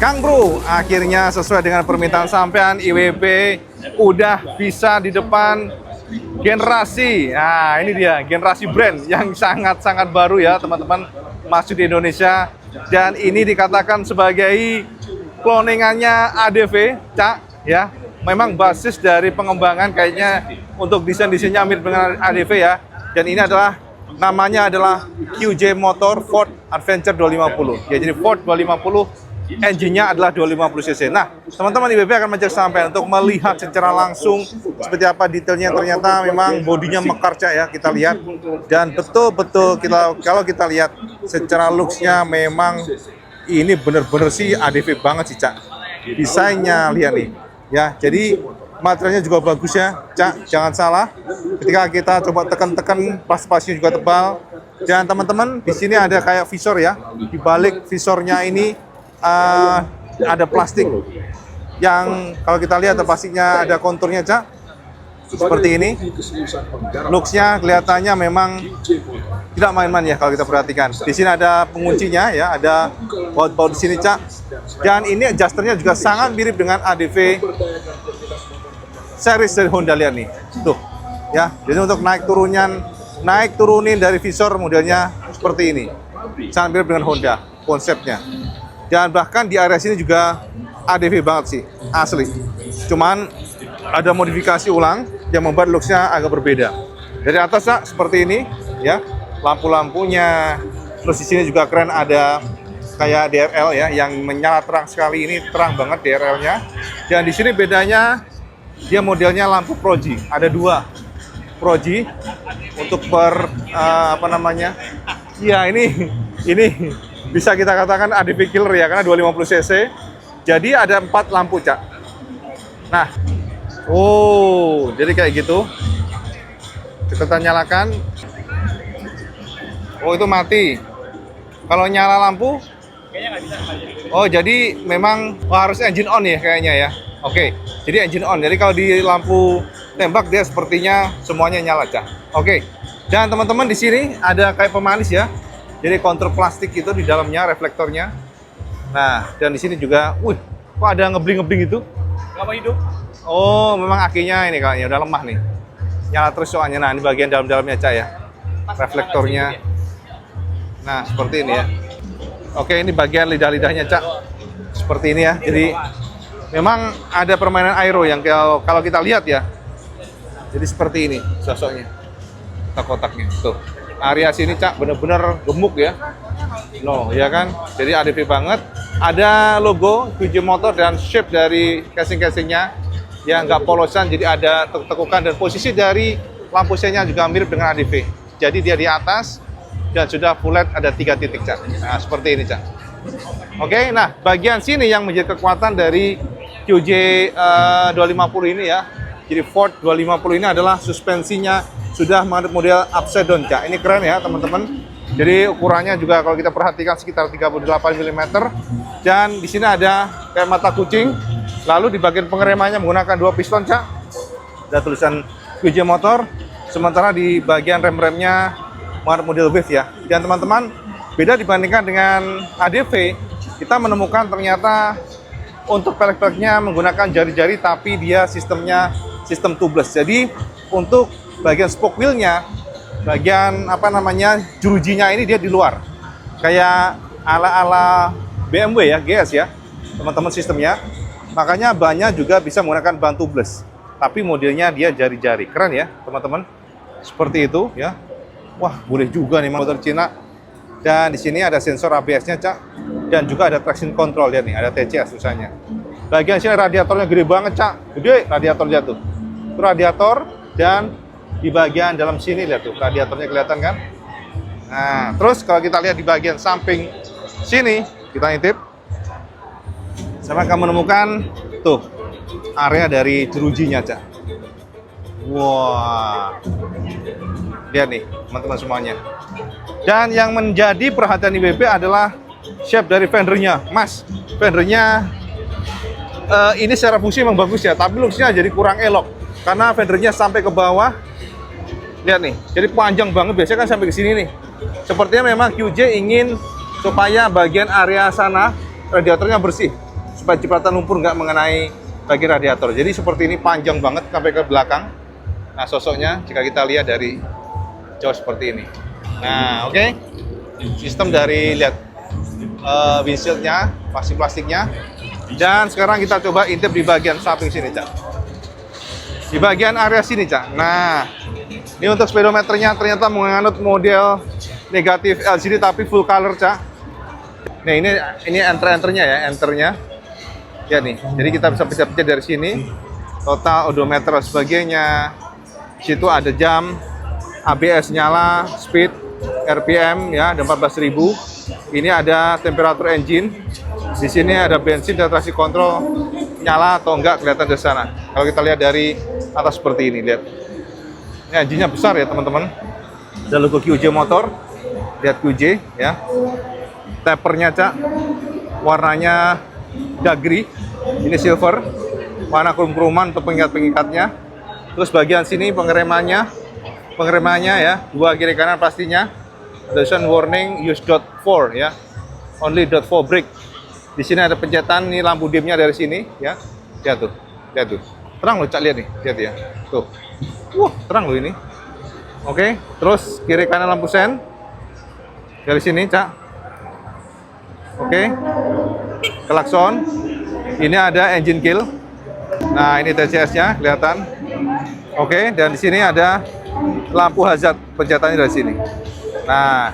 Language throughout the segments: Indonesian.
Kang Bro, akhirnya sesuai dengan permintaan sampean, IWB udah bisa di depan generasi. Nah, ini dia generasi brand yang sangat-sangat baru ya, teman-teman, masuk di Indonesia. Dan ini dikatakan sebagai cloningannya ADV, Cak, ya. Memang basis dari pengembangan kayaknya untuk desain-desainnya mirip dengan ADV ya. Dan ini adalah namanya adalah QJ Motor Ford Adventure 250. Ya, jadi Ford 250 engine-nya adalah 250 cc. Nah, teman-teman IWB akan mengajak sampai untuk melihat secara langsung seperti apa detailnya. Ternyata memang bodinya mekar, Cak, ya, kita lihat. Dan betul-betul kalau kita lihat secara looks-nya memang ini bener-bener sih ADV banget sih, Cak. Desainnya lihat nih. Ya, jadi materialnya juga bagus ya, Cak. Jangan salah. Ketika kita coba tekan-tekan, pas-pasnya juga tebal. Dan teman-teman, di sini ada kayak visor ya. Di balik visornya ini ada plastik yang kalau kita lihat plastiknya ada konturnya, Cak, seperti ini. Looks-nya kelihatannya memang tidak main-main ya kalau kita perhatikan. Di sini ada penguncinya ya, ada baut-baut di sini, Cak. Dan ini adjusternya juga sangat mirip dengan ADV series dari Honda, lihat nih. Tuh, ya. Jadi untuk naik turunin dari visor modelnya seperti ini. Sangat mirip dengan Honda konsepnya. Dan bahkan di area sini juga ADV banget sih, asli. Cuman ada modifikasi ulang yang membuat looks-nya agak berbeda. Dari atas, Cak, seperti ini, ya. Lampu-lampunya. Terus di sini juga keren, ada kayak DRL ya, yang menyala terang sekali. Ini terang banget DRL-nya. Dan di sini bedanya, dia modelnya lampu Proji. Ada dua Proji untuk apa namanya? Ya, ini bisa kita katakan ADV killer ya, karena 250 cc. Jadi ada 4 lampu, Cak. Nah, oh, jadi kayak gitu. Kita nyalakan. Oh, itu mati. Kalau nyala lampu, oh, jadi memang harus engine on ya kayaknya ya. Oke, jadi engine on. Jadi kalau di lampu tembak dia sepertinya semuanya nyala, Cak. Oke. Dan teman-teman di sini ada kayak pemanis ya. Jadi kontur plastik itu di dalamnya, reflektornya. Nah, dan di sini juga, kok ada ngebling-ngebling itu? Nggak hidup. Oh, memang akinya ini kayaknya udah lemah nih. Nyala terus soalnya. Nah, ini bagian dalam-dalamnya, Cak, ya. Reflektornya. Nah, seperti ini ya. Oke, ini bagian lidah-lidahnya, Cak. Seperti ini ya. Jadi, memang ada permainan aero yang kalau kita lihat ya. Jadi seperti ini sosoknya. Kotak-kotaknya. Tuh. Area sini, Cak, bener-bener gemuk ya. No, ya kan? Jadi ADV banget. Ada logo QJ Motor dan shape dari casing-casingnya yang nggak polosan, jadi ada tekukan, dan posisi dari lampu senya juga mirip dengan ADV. Jadi dia di atas dan sudah full LED, ada 3 titik, Cak. Nah, seperti ini, Cak. Oke, nah bagian sini yang menjadi kekuatan dari QJ 250 ini ya. Jadi Ford 250 ini adalah suspensinya sudah model upside down, Cak. Ini keren ya, teman-teman. Jadi ukurannya juga kalau kita perhatikan sekitar 38 mm. Dan di sini ada kayak mata kucing. Lalu di bagian pengeremannya menggunakan 2 piston, Cak. Ada tulisan QJ Motor. Sementara di bagian rem-remnya model wave ya. Dan teman-teman, beda dibandingkan dengan ADV, kita menemukan ternyata untuk pelek-peleknya menggunakan jari-jari, tapi dia sistemnya sistem tubeless. Jadi untuk bagian spoke wheel-nya, bagian apa namanya, jerujinya ini dia di luar. Kayak ala-ala BMW ya, GS ya, teman-teman sistemnya. Makanya bannya juga bisa menggunakan ban tubeless. Tapi modelnya dia jari-jari. Keren ya, teman-teman. Seperti itu ya. Wah, boleh juga nih motor Cina. Dan di sini ada sensor ABS-nya, Cak. Dan juga ada traction control, lihat nih, ada TCS susahnya. Bagian sini radiatornya gede banget, Cak. Gede radiatornya tuh. Itu radiator, dan di bagian dalam sini lihat tuh, radiatornya kelihatan kan? Nah, terus kalau kita lihat di bagian samping sini, kita intip, saya akan menemukan tuh area dari jerujinya, Cak. Wah, lihat nih teman-teman semuanya. Dan yang menjadi perhatian IWB adalah shape dari fendernya, Mas. Fendernya ini secara fungsi memang bagus ya, tapi looks-nya jadi kurang elok karena fendernya sampai ke bawah. Lihat nih, jadi panjang banget, biasanya kan sampai ke sini nih. Sepertinya memang QJ ingin supaya bagian area sana radiatornya bersih, supaya cipratan lumpur nggak mengenai bagian radiator. Jadi seperti ini panjang banget sampai ke belakang. Nah, sosoknya jika kita lihat dari jauh seperti ini. Nah, oke. Sistem dari lihat windshieldnya, pasti plastiknya. Dan sekarang kita coba intip di bagian samping sini, Cak. Di bagian area sini, Cak. Nah, ini untuk speedometernya ternyata menganut model negatif LCD tapi full color, Cak. Nah, ini enternya ya, enternya. Ya nih, jadi kita bisa pencet-pencet dari sini. Total odometer dan sebagainya. Situ ada jam, ABS nyala, speed, RPM ya, ada 14.000. Ini ada temperatur engine. Di sini ada bensin dan traksi kontrol nyala atau enggak kelihatan dari sana. Kalau kita lihat dari atas seperti ini, lihat. Ini engine-nya besar ya, teman-teman. Ada logo QJ motor. Lihat QJ ya. Tapernya, Cak. Warnanya dagri. Ini silver. Warna krum-kruman untuk pengikat-pengikatnya. Terus bagian sini pengeremannya ya, dua kiri kanan pastinya. Tulisan warning use .4 ya, only .4 brake. Di sini ada pencetan, ini lampu dimnya dari sini ya. Lihat tuh, terang loh, Cak, lihat nih, lihat ya, tuh, wah terang loh ini. Oke, terus kiri kanan lampu sen dari sini, Cak. Oke, klakson. Ini ada engine kill. Nah, ini TCS-nya kelihatan. Oke, dan di sini ada lampu hazard pencetannya dari sini. Nah,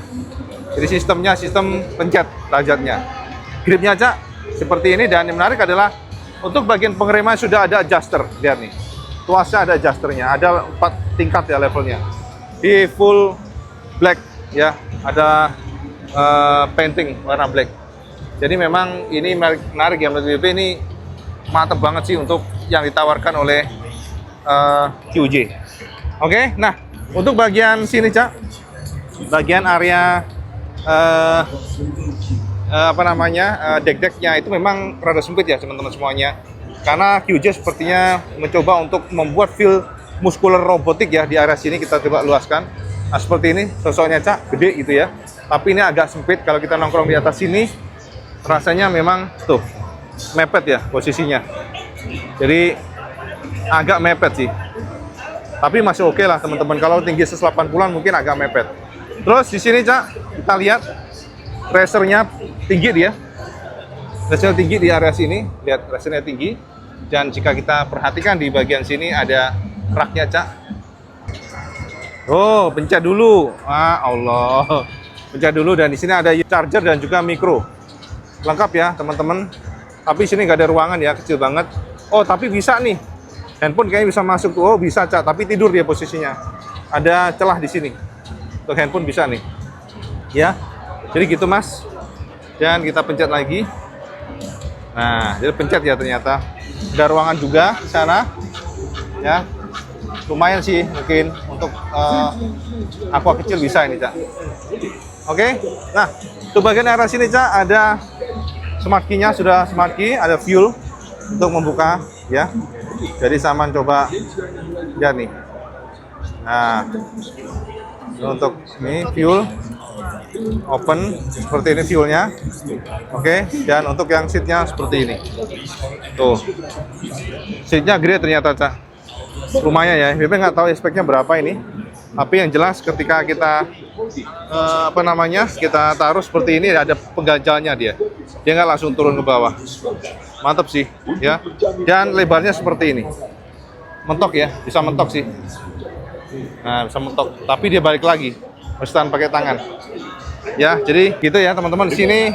jadi sistemnya sistem pencet hazardnya. Gripnya, Cak, seperti ini. Dan yang menarik adalah untuk bagian pengereman sudah ada adjuster. Lihat nih, tuasnya ada adjusternya. Ada 4 tingkat ya levelnya. Di full black ya, ada painting warna black. Jadi memang ini menarik ya, menurut BP ini mantap banget sih untuk yang ditawarkan oleh QJ. Oke, nah untuk bagian sini, Cak, bagian area deck-decknya itu memang rada sempit ya, teman-teman semuanya. Karena QJ sepertinya mencoba untuk membuat feel muscular robotik ya di area sini. Kita coba luaskan. Nah, seperti ini sosoknya, Cak, gede gitu ya. Tapi ini agak sempit. Kalau kita nongkrong di atas sini, rasanya memang tuh mepet ya posisinya. Jadi agak mepet sih. Tapi masih oke lah, teman-teman. Kalau tinggi 180-an mungkin agak mepet. Terus di sini, Cak, kita lihat racernya tinggi dia. Racernya tinggi di area sini. Lihat racernya tinggi. Dan jika kita perhatikan di bagian sini ada raknya, Cak. Oh, pencet dulu. Ah, Allah. Pencet dulu, dan di sini ada charger dan juga micro. Lengkap ya, teman-teman. Tapi sini nggak ada ruangan ya, kecil banget. Oh, tapi bisa nih. Handphone kayaknya bisa masuk tuh. Oh, bisa, Cak, tapi tidur dia posisinya. Ada celah di sini. Untuk handphone bisa nih. Ya. Jadi gitu, Mas. Dan kita pencet lagi. Nah, jadi pencet ya ternyata. Ada ruangan juga di sana. Ya. Lumayan sih mungkin untuk aqua kecil bisa ini, Cak. Oke. Nah, untuk bagian area sini, Cak, ada smart key-nya, sudah smart key, ada fuel untuk membuka ya. Jadi Saman coba ya nih. Nah, untuk ini fuel open seperti ini fuelnya. Oke, dan untuk yang seatnya seperti ini. Tuh, seatnya gede ternyata, Cak. Lumayan ya. BP nggak tahu speknya berapa ini. Tapi yang jelas ketika kita kita taruh seperti ini, ada pengganjalnya dia nggak langsung turun ke bawah. Mantap sih ya. Dan lebarnya seperti ini, mentok ya, bisa mentok sih. Nah, bisa mentok, tapi dia balik lagi mesin pakai tangan ya. Jadi gitu ya, teman-teman. Di sini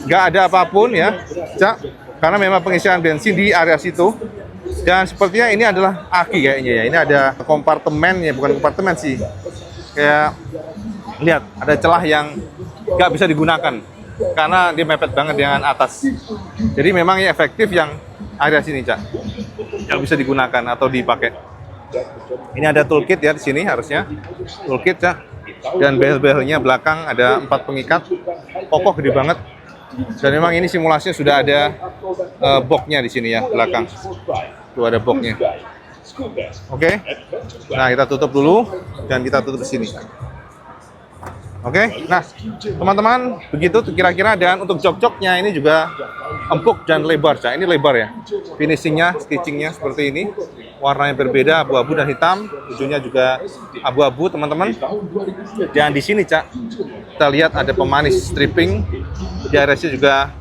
nggak ada apapun ya, Cak, karena memang pengisian bensin di area situ. Dan sepertinya ini adalah aki kayaknya ya. Ini ada kompartemen ya, bukan kompartemen sih. Kayak lihat ada celah yang nggak bisa digunakan karena dia mepet banget dengan atas. Jadi memang ya efektif yang area sini, Cak, yang bisa digunakan atau dipakai. Ini ada toolkit ya di sini harusnya. Toolkit, Cak. Dan behel-behelnya belakang ada 4 pengikat. Kokoh, gede banget. Dan memang ini simulasinya sudah ada boxnya di sini ya, belakang. Tuh ada boxnya. Oke. Nah, kita tutup dulu dan kita tutup di sini. Oke. Nah, teman-teman, begitu kira-kira. Dan untuk jok-joknya ini juga empuk dan lebar, Cak. Ini lebar ya. Finishingnya, stitchingnya seperti ini. Warnanya berbeda, abu-abu dan hitam. Ujungnya juga abu-abu, teman-teman. Dan di sini, Cak, kita lihat ada pemanis stripping. Di aresnya juga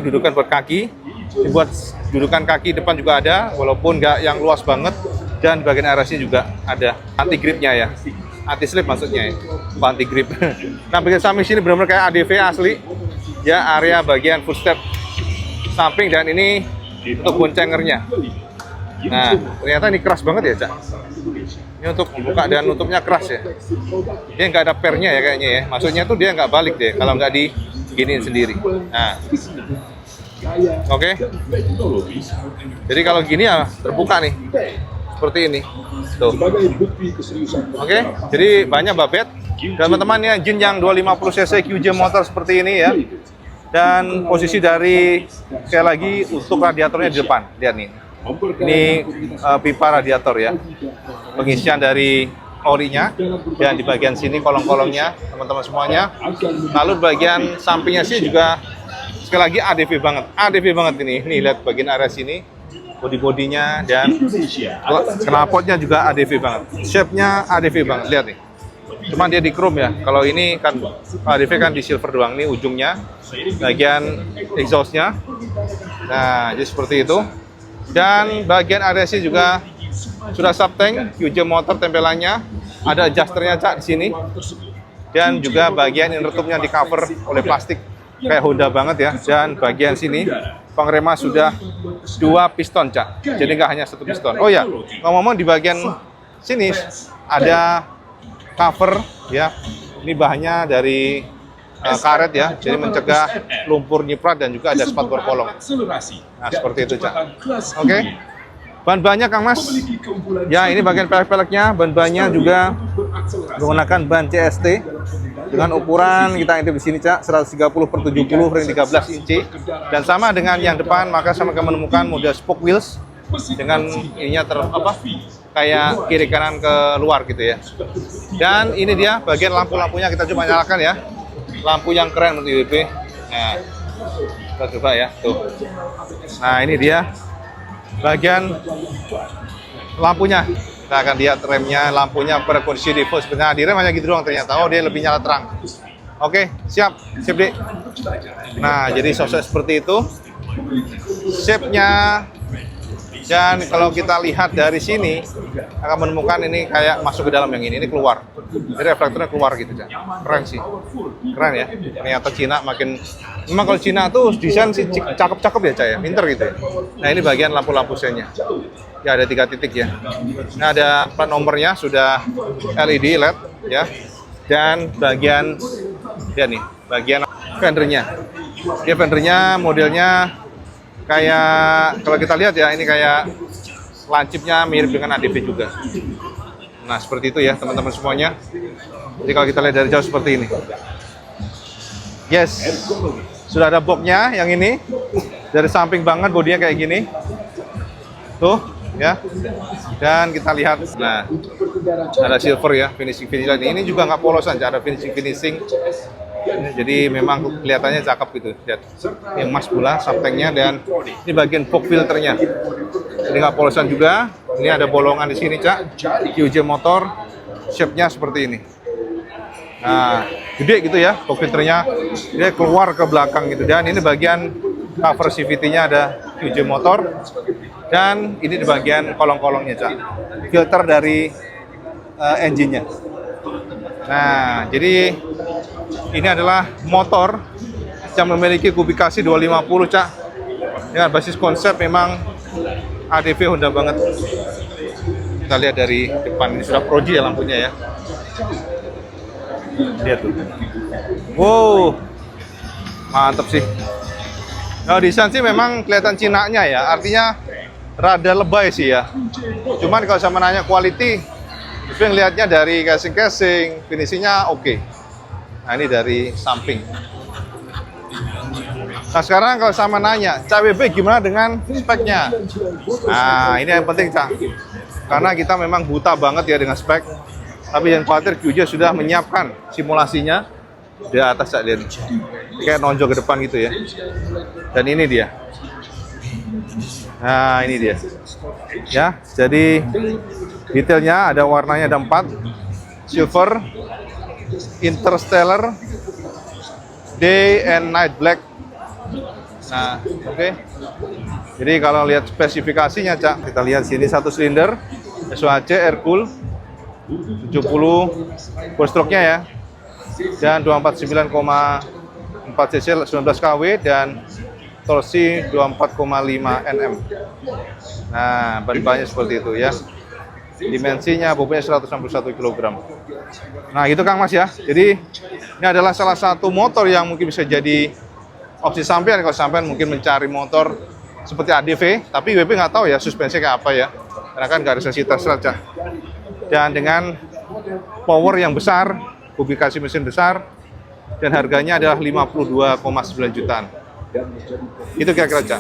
dudukan buat kaki. Dibuat dudukan kaki depan juga ada, walaupun nggak yang luas banget. Dan bagian aresnya juga ada anti gripnya ya. Anti slip maksudnya ya, anti grip. Nah, bagian samping sini benar-benar kayak ADV asli. Ya, area bagian footstep samping, dan ini untuk goncengernya. Nah, ternyata ini keras banget ya, Cak. Ini untuk buka dan nutupnya keras ya. Dia nggak ada pernya ya kayaknya ya. Maksudnya tuh dia nggak balik deh kalau nggak diginiin sendiri. Nah, oke. Jadi kalau gini ya terbuka nih. Seperti ini. Tuh. Oke, jadi banyak babet. Teman-teman ya, engine yang 250 cc QJ motor seperti ini ya. Dan posisi dari, sekali lagi, untuk radiatornya di depan. Lihat nih. Ini pipa radiator ya. Pengisian dari orinya. Dan di bagian sini kolong-kolongnya, teman-teman semuanya. Lalu bagian sampingnya sih juga, sekali lagi ADV banget. ADV banget ini. Nih, lihat bagian area sini. Body-bodinya dan knalpotnya juga ADV banget. Shape-nya ADV banget, lihat nih. Cuman dia di chrome ya. Kalau ini kan ADV kan di silver doang. Nih ujungnya, bagian exhaust-nya. Nah, jadi seperti itu. Dan bagian RSC juga sudah subtank, QJ motor tempelannya. Ada adjusternya, Cak, di sini. Dan juga bagian inner tube-nya di cover oleh plastik. Kayak Honda banget ya. Dan bagian sini pengerema sudah 2 piston, Cak. Jadi nggak hanya 1 piston. Oh ya, ngomong-ngomong di bagian sini ada cover ya. Ini bahannya dari karet ya. Jadi mencegah lumpur nyiprat dan juga ada spot berkolong. Nah, seperti itu, Cak. Oke. Ban-bannya, Kang Mas. Ya, ini bagian pelek-peleknya. Ban-bannya juga menggunakan ban CST. Dengan ukuran kita intip di sini, Cak, 130/70 ring 13 inci. Dan sama dengan yang depan, maka sama akan menemukan model spoke wheels dengan ininya kayak kiri kanan ke luar gitu ya. Dan ini dia bagian lampu-lampunya, kita coba nyalakan ya. Lampu yang keren untuk IWB. Nah, kita coba ya, tuh. Nah, ini dia bagian lampunya. Kita akan lihat remnya, lampunya berkondisi default. Sebenarnya di rem hanya gitu doang ternyata. Oh, dia lebih nyala terang. Oke, siap. Sip, Dek. Nah, jadi sosok seperti itu. Shape-nya. Dan kalau kita lihat dari sini, akan menemukan ini kayak masuk ke dalam yang ini keluar. Jadi reflektornya keluar gitu, Cak. Keren sih. Keren ya. Ternyata Cina makin... Memang kalau Cina tuh desain sih cakep-cakep ya, Cak ya. Pinter gitu ya. Nah, ini bagian lampu-lampu sennya. Ya, ada 3 titik ya. Nah, ada plat nomornya sudah LED LED ya. Dan bagian ya nih, bagian fendernya. Dia fendernya modelnya kayak, kalau kita lihat ya, ini kayak lancipnya mirip dengan ADV juga. Nah, seperti itu ya teman-teman semuanya. Jadi kalau kita lihat dari jauh seperti ini. Yes. Sudah ada boxnya yang ini. Dari samping banget bodinya kayak gini. Tuh ya. Dan kita lihat, nah, ada silver ya, finishing ini juga nggak polosan, ada finishing. Jadi memang kelihatannya cakep gitu. Lihat, yang emas pula subtanknya, dan ini bagian fog filternya. Jadi nggak polosan juga. Ini ada bolongan di sini, Cak. QJ motor, shape-nya seperti ini. Nah, gede gitu ya, fog filternya. Dia keluar ke belakang gitu. Dan ini bagian cover CVT-nya ada QJ motor. Dan ini di bagian kolong-kolongnya, Cak. Filter dari engine-nya. Nah, jadi ini adalah motor yang memiliki kubikasi 250, Cak. Dengan basis konsep memang ADV Honda banget. Kita lihat dari depan, ini sudah Pro G ya lampunya ya. Lihat tuh. Wow, mantap sih. Nah, desain sih memang kelihatan Cina-nya ya. Artinya rada lebay sih ya. Cuman kalau sama nanya quality, itu lihatnya dari casing, finishingnya oke. Nah, ini dari samping. Nah sekarang kalau sama nanya, Cak WB gimana dengan speknya? Nah ini yang penting Cak, karena kita memang buta banget ya dengan spek. Tapi yang khawatir QJ sudah menyiapkan simulasinya di atas Cak, lihat kayak nonjol ke depan gitu ya. Dan ini dia. Nah ini dia. Ya, jadi detailnya ada warnanya ada 4, silver, interstellar, day and night black. Nah, oke. Jadi kalau lihat spesifikasinya, Cak, kita lihat sini 1 silinder, SOHC Air-Cool 70 full stroke-nya ya. Dan 249,4 cc 19 kW dan torsi 24,5 Nm. Nah, ban-bannya seperti itu ya. Dimensinya bobotnya 161 kg. Nah, gitu Kang Mas ya. Jadi ini adalah salah satu motor yang mungkin bisa jadi opsi sampean kalau sampean mungkin mencari motor seperti ADV, tapi WB nggak tahu ya suspensi kayak apa ya, karena kan nggak ada sesi Tesla. Dan dengan power yang besar, publikasi mesin besar, dan harganya adalah 52,9 jutaan. Itu kira-kira Cak.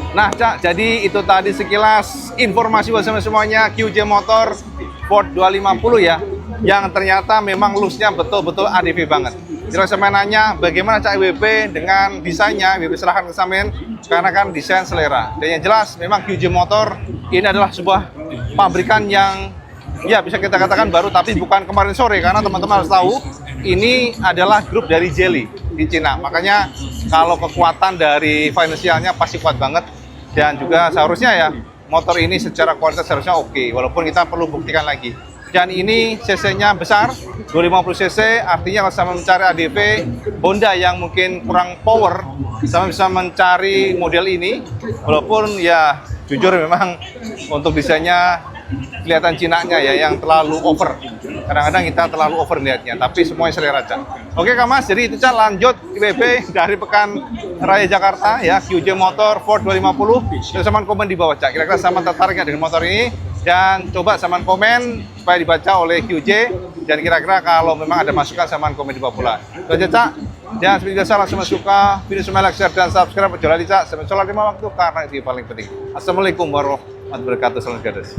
Nah Cak, jadi itu tadi sekilas informasi buat semuanya QJ Motor Ford 250 ya, yang ternyata memang look-nya betul-betul ADV banget. Jadi saya nanya bagaimana Cak WB dengan desainnya, WB serahkan ke sampean karena kan desain selera. Dan yang jelas memang QJ Motor ini adalah sebuah pabrikan yang ya bisa kita katakan baru, tapi bukan kemarin sore, karena teman-teman harus tahu ini adalah grup dari Geely di Cina. Makanya kalau kekuatan dari finansialnya pasti kuat banget. Dan juga seharusnya ya motor ini secara kualitas seharusnya oke, walaupun kita perlu buktikan lagi. Dan ini cc-nya besar, 250 cc, artinya kalau sama mencari ADV Honda yang mungkin kurang power, sama bisa mencari model ini, walaupun ya jujur memang untuk desainnya kelihatan Cina-nya ya yang terlalu over. Kadang-kadang kita terlalu over melihatnya, tapi semuanya selera Cak. Oke Kak Mas, jadi itu Cak, lanjut WB dari Pekan Raya Jakarta ya, QJ Motor Ford 250. Dan saman komen di bawah Cak, kira-kira sama tertarik dengan motor ini, dan coba saman komen supaya dibaca oleh QJ, dan kira-kira kalau memang ada masukan saman komen di bawah pula. Itu aja Cak, dan seperti biasa langsung suka video, semua like, share, dan subscribe. Berjualan di Cak, sampai sholat 5 waktu karena itu yang paling penting. Assalamualaikum warahmatullahi wabarakatuh. Salam gadis.